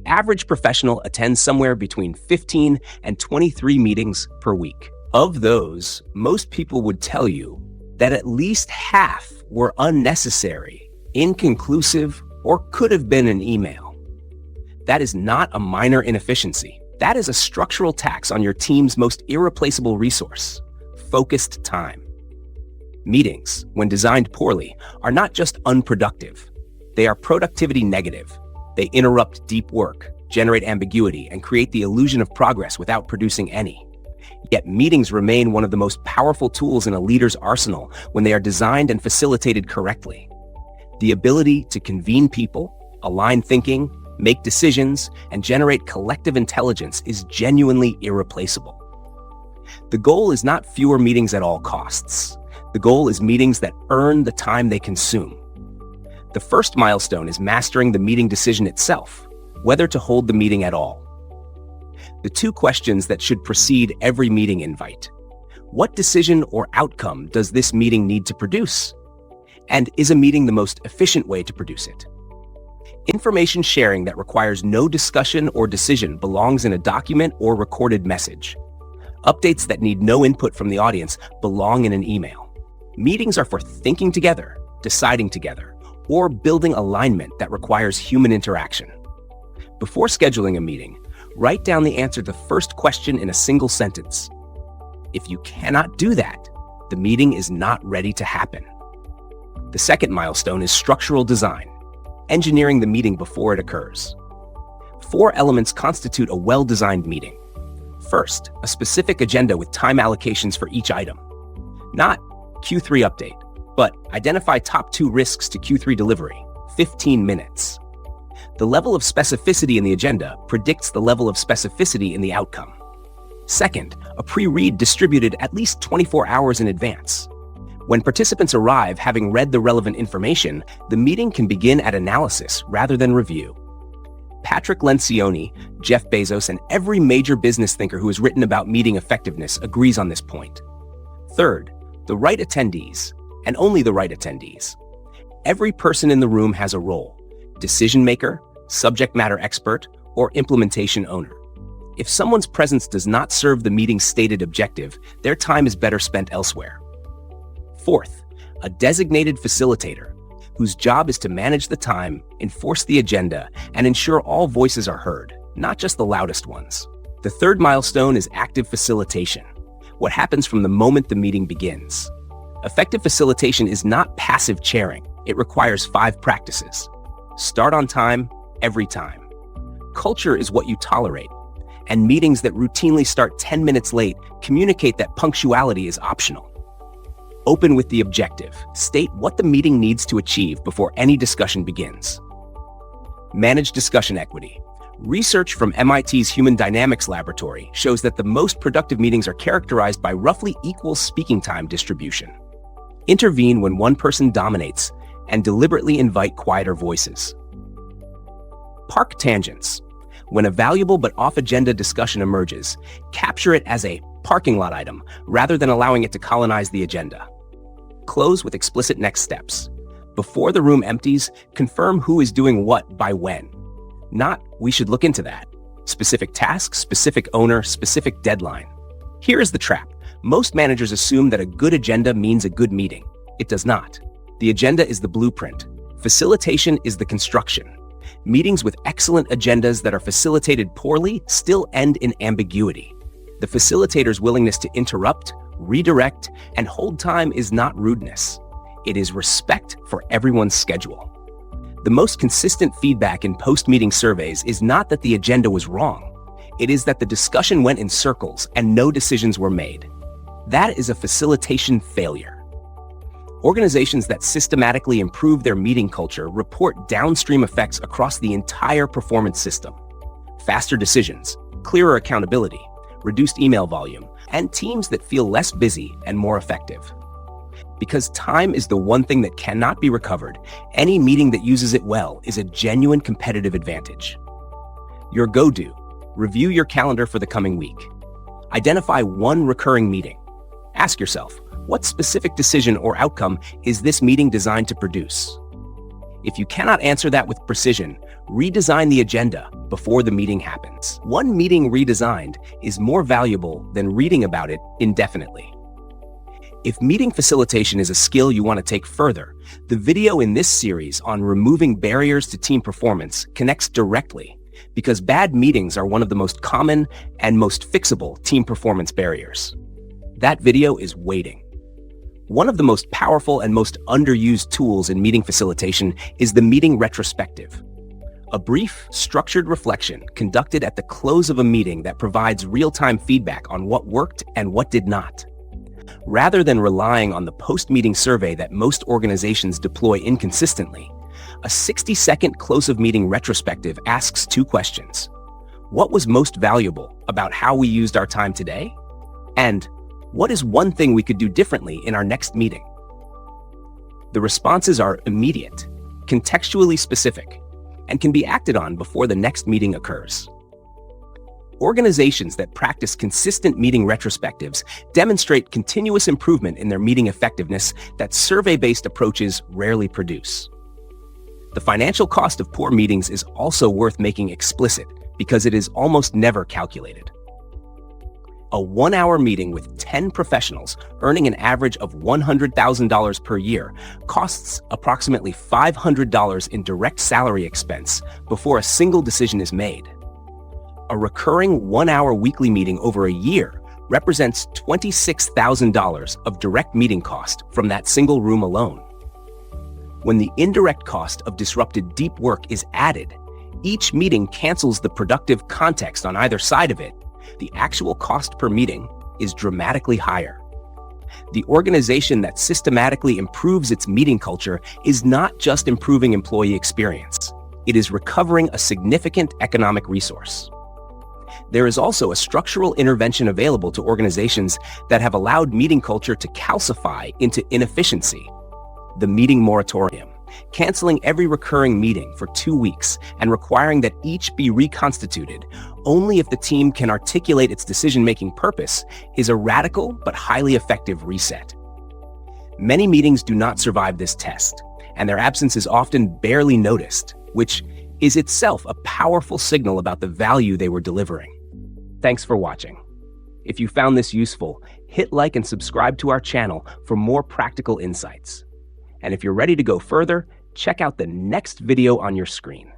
the average professional attends somewhere between 15 and 23 meetings per week. Of those, most people would tell you that at least half were unnecessary, inconclusive, or could have been an email. That is not a minor inefficiency. That is a structural tax on your team's most irreplaceable resource: focused time. Meetings, when designed poorly, are not just unproductive. They are productivity negative. They interrupt deep work, generate ambiguity, and create the illusion of progress without producing any. Yet meetings remain one of the most powerful tools in a leader's arsenal when they are designed and facilitated correctly. The ability to convene people, align thinking, make decisions, and generate collective intelligence is genuinely irreplaceable. The goal is not fewer meetings at all costs. The goal is meetings that earn the time they consume. The first milestone is mastering the meeting decision itself, whether to hold the meeting at all. The two questions that should precede every meeting invite: what decision or outcome does this meeting need to produce? And is a meeting the most efficient way to produce it? Information sharing that requires no discussion or decision belongs in a document or recorded message. Updates that need no input from the audience belong in an email. Meetings are for thinking together, deciding together, or building alignment that requires human interaction. Before scheduling a meeting, write down the answer to the first question in a single sentence. If you cannot do that, the meeting is not ready to happen. The second milestone is structural design, engineering the meeting before it occurs. 4 elements constitute a well-designed meeting. First, a specific agenda with time allocations for each item. Not Q3 update, but identify top 2 risks to Q3 delivery, 15 minutes. The level of specificity in the agenda predicts the level of specificity in the outcome. Second, a pre-read distributed at least 24 hours in advance. When participants arrive having read the relevant information, the meeting can begin at analysis rather than review. Patrick Lencioni, Jeff Bezos, and every major business thinker who has written about meeting effectiveness agrees on this point. Third, the right attendees, and only the right attendees. Every person in the room has a role: decision maker, subject matter expert, or implementation owner. If someone's presence does not serve the meeting's stated objective, their time is better spent elsewhere. Fourth, a designated facilitator, whose job is to manage the time, enforce the agenda, and ensure all voices are heard, not just the loudest ones. The third milestone is active facilitation, what happens from the moment the meeting begins. Effective facilitation is not passive chairing. It requires 5 practices. Start on time, every time. Culture is what you tolerate, and meetings that routinely start 10 minutes late communicate that punctuality is optional. Open with the objective. State what the meeting needs to achieve before any discussion begins. Manage discussion equity. Research from MIT's Human Dynamics Laboratory shows that the most productive meetings are characterized by roughly equal speaking time distribution. Intervene when one person dominates and deliberately invite quieter voices. Park tangents. When a valuable but off-agenda discussion emerges, capture it as a parking lot item rather than allowing it to colonize the agenda. Close with explicit next steps. Before the room empties, confirm who is doing what by when. Not, we should look into that. Specific task, specific owner, specific deadline. Here is the trap. Most managers assume that a good agenda means a good meeting. It does not. The agenda is the blueprint. Facilitation is the construction. Meetings with excellent agendas that are facilitated poorly still end in ambiguity. The facilitator's willingness to interrupt, redirect, and hold time is not rudeness. It is respect for everyone's schedule. The most consistent feedback in post-meeting surveys is not that the agenda was wrong. It is that the discussion went in circles and no decisions were made. That is a facilitation failure. Organizations that systematically improve their meeting culture report downstream effects across the entire performance system. Faster decisions, clearer accountability, reduced email volume, and teams that feel less busy and more effective. Because time is the one thing that cannot be recovered, any meeting that uses it well is a genuine competitive advantage. Your go-do: review your calendar for the coming week. Identify one recurring meeting. Ask yourself, what specific decision or outcome is this meeting designed to produce? If you cannot answer that with precision, redesign the agenda before the meeting happens. One meeting redesigned is more valuable than reading about it indefinitely. If meeting facilitation is a skill you want to take further, the video in this series on removing barriers to team performance connects directly, because bad meetings are one of the most common and most fixable team performance barriers. That video is waiting. One of the most powerful and most underused tools in meeting facilitation is the meeting retrospective, a brief, structured reflection conducted at the close of a meeting that provides real-time feedback on what worked and what did not. Rather than relying on the post-meeting survey that most organizations deploy inconsistently, a 60-second close-of-meeting retrospective asks two questions. What was most valuable about how we used our time today? And what is one thing we could do differently in our next meeting? The responses are immediate, contextually specific, and can be acted on before the next meeting occurs. Organizations that practice consistent meeting retrospectives demonstrate continuous improvement in their meeting effectiveness that survey-based approaches rarely produce. The financial cost of poor meetings is also worth making explicit because it is almost never calculated. A 1-hour meeting with 10 professionals earning an average of $100,000 per year costs approximately $500 in direct salary expense before a single decision is made. A recurring 1-hour weekly meeting over a year represents $26,000 of direct meeting cost from that single room alone. When the indirect cost of disrupted deep work is added, each meeting cancels the productive context on either side of it. The actual cost per meeting is dramatically higher. The organization that systematically improves its meeting culture is not just improving employee experience. It is recovering a significant economic resource. There is also a structural intervention available to organizations that have allowed meeting culture to calcify into inefficiency. The meeting moratorium, canceling every recurring meeting for 2 weeks and requiring that each be reconstituted only if the team can articulate its decision-making purpose, is a radical but highly effective reset. Many meetings do not survive this test, and their absence is often barely noticed, which is itself a powerful signal about the value they were delivering. Thanks for watching. If you found this useful, hit like and subscribe to our channel for more practical insights. And if you're ready to go further, check out the next video on your screen.